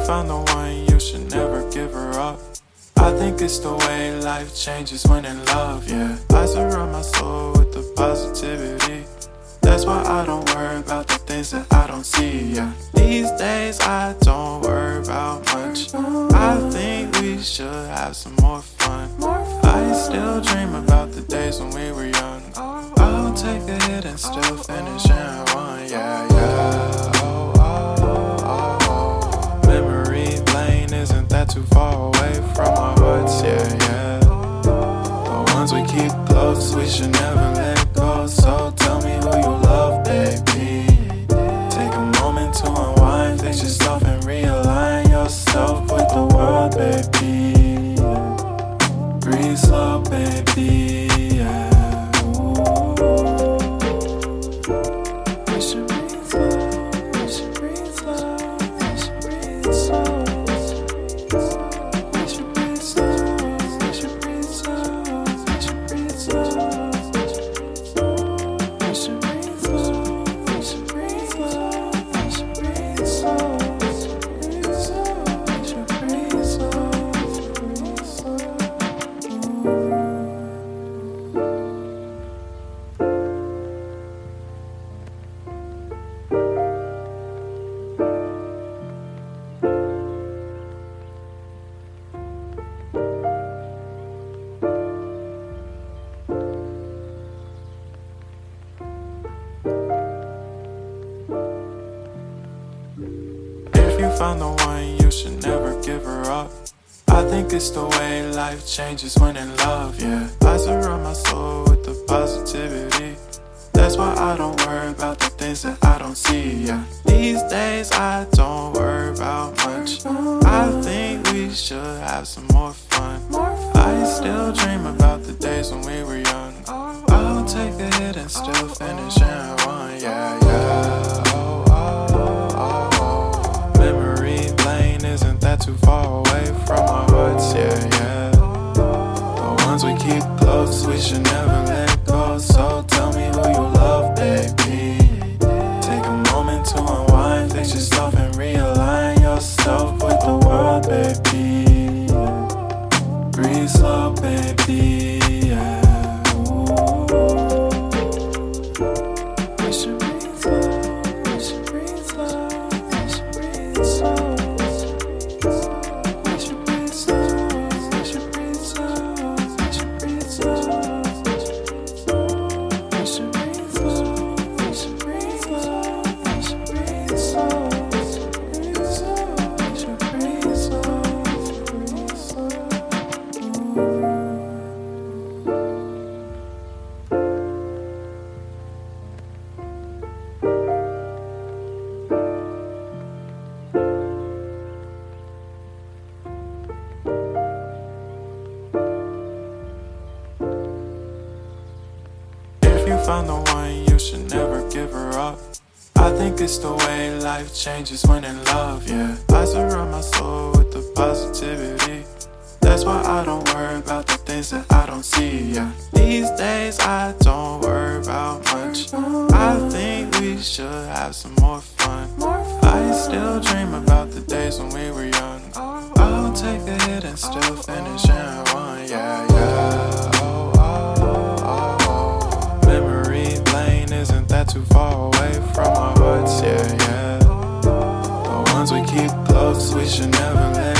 found the one, you should never give her up. I think it's the way life changes when in love, yeah. I surround my soul with the positivity. That's why I don't worry about the things that I don't see, yeah. These days I don't worry about much. I think we should have some more fun. I still dream about the days when we were young. I'll take a hit and still finish in one, yeah, yeah. Oh, oh, oh, oh. Memory lane isn't that too far away from our hearts, yeah, yeah. The ones we keep close, we should never let go. So tell me who you love, baby. Take a moment to unwind, fix yourself and realign yourself with the world, baby. Breathe slow, baby, yeah. We should breathe slow, we should breathe slow, we should breathe slow. We should breathe slow, we should breathe slow, we should breathe slow. We should breathe slow, we should breathe slow, we should breathe slow. We should breathe slow, breathe slow. If you found the one, you should never give her up. I think it's the way life changes when in love, yeah. I surround my soul with the positivity. That's why I don't worry about the things that I don't see, yeah. These days I don't worry about much. I think we should have some more fun. I still dream about the days when we were young. I'll take a hit and still finish in one, yeah, yeah. Oh, oh, oh, oh. Memory lane isn't that too far away from our hearts, yeah, yeah. The ones we keep close, we should never let go. So tell me who you love, baby. Take a moment to unwind, fix yourself and realign yourself with the world, baby. Breathe slow, baby, yeah. We should breathe slow, we should breathe slow, we should breathe slow. We should breathe slow, we should breathe slow, we should breathe slow. We should breathe slow, we should breathe slow, we should breathe slow. We should breathe slow, breathe slow. If you found the one, you should never give her up. I think it's the way life changes when in love, yeah. I surround my soul with the positivity. That's why I don't worry about the things that I don't see, yeah. These days I don't worry about much. I think we should have some more fun. I still dream about the days when we were young. I'll take a hit and still finish in one, yeah, yeah. Oh, oh, oh, oh. Memory lane isn't that too far away from our hearts, yeah, yeah. The ones we keep close, we should never let